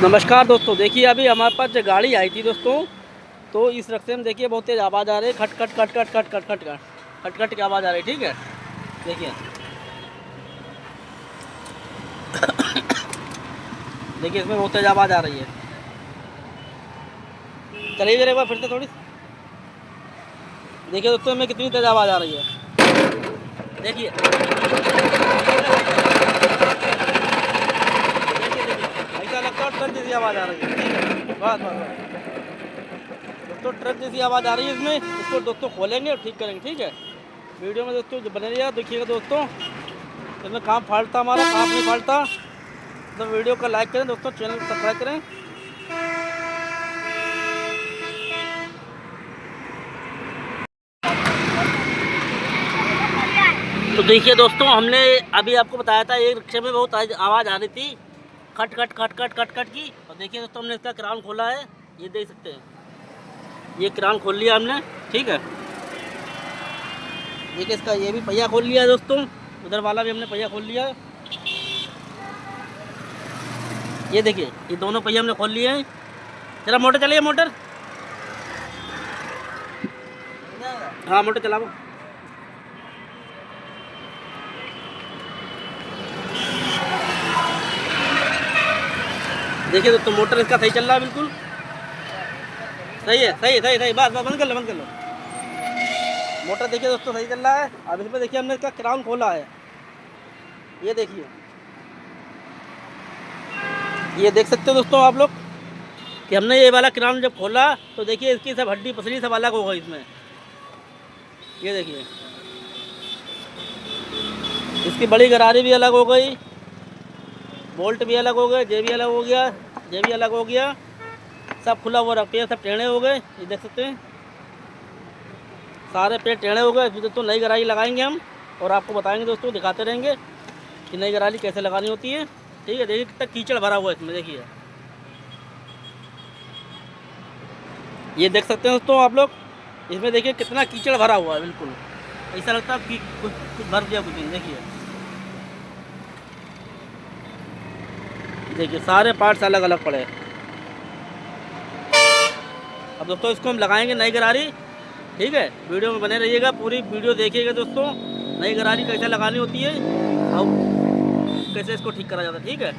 नमस्कार दोस्तों, देखिए अभी हमारे पास जो गाड़ी आई थी दोस्तों, तो इस रस्ते में देखिए बहुत तेज़ आवाज़ आ रही है। खट खट खट खट खट खट खट खट खट खट की आवाज़ आ रही है। ठीक है, देखिए देखिए इसमें बहुत तेज़ आवाज़ आ रही है। चलिए जरा एक बार फिर से थोड़ी देखिए दोस्तों में कितनी तेज़ आवाज़ आ रही है। देखिए ऐसा लगता है ट्रक जैसी आवाज़ आ रही है। ठीक है, बस बस बस दोस्तों, ट्रक जैसी आवाज़ आ रही है इसमें। इसको दोस्तों खोलेंगे और ठीक करेंगे। ठीक है, वीडियो में दोस्तों जो बने रहिएगा, देखिएगा दोस्तों इसमें काम फाड़ता हमारा, काम नहीं फाड़ता। तो वीडियो को लाइक करें दोस्तों, चैनल को सब्सक्राइब करें। तो देखिए दोस्तों, हमने अभी आपको बताया था एक रिक्शे में बहुत आवाज़ आ रही थी, खट खट खट खट खट खट की। और देखिए दोस्तों, हमने इसका क्राउन खोला है, ये देख सकते हैं, ये क्राउन खोल लिया हमने। ठीक है, देखिए इसका ये भी पहिया खोल लिया है दोस्तों, उधर वाला भी हमने पहिया खोल लिया है। ये देखिए, ये दोनों पहिया हमने खोल लिए हैं। जरा मोटर चलिए, मोटर, हाँ मोटर चलाओ। देखिए दोस्तों, मोटर इसका सही चल रहा है, बिल्कुल सही है, सही सही सही। बस बस बंद कर लो, बंद कर लो। मोटर देखिए दोस्तों सही चल रहा है। अब इसमें देखिए हमने इसका क्राउन खोला है, ये देखिए, ये देख सकते हो दोस्तों आप लोग कि हमने ये वाला क्राउन जब खोला तो देखिए इसकी सब हड्डी पसली सब अलग हो गई इसमें। ये देखिए इसकी बड़ी गरारी भी अलग हो गई, बोल्ट भी अलग हो गए, जे भी अलग हो गया, जे भी अलग हो गया, सब खुला हुआ रखते हैं, सब टेढ़े हो गए। ये देख सकते हैं सारे पेड़ टेढ़े हो गए। फिर दोस्तों नई गरारी लगाएंगे हम और आपको बताएंगे दोस्तों, दिखाते रहेंगे कि नई गरारी कैसे लगानी होती है। ठीक है, देखिए कितना कीचड़ भरा हुआ है इसमें, देखिए ये देख सकते हैं दोस्तों आप लोग, इसमें देखिए कितना कीचड़ भरा हुआ है। बिल्कुल ऐसा लगता है कि कुछ भर दिया, कुछ नहीं। देखिए सारे पार्ट्स अलग अलग पड़े। अब दोस्तों इसको हम लगाएंगे नई गरारी। ठीक है, वीडियो में बने रहिएगा, पूरी वीडियो देखिएगा दोस्तों, नई गरारी कैसे लगानी होती है और कैसे इसको ठीक करा जाता है। ठीक है।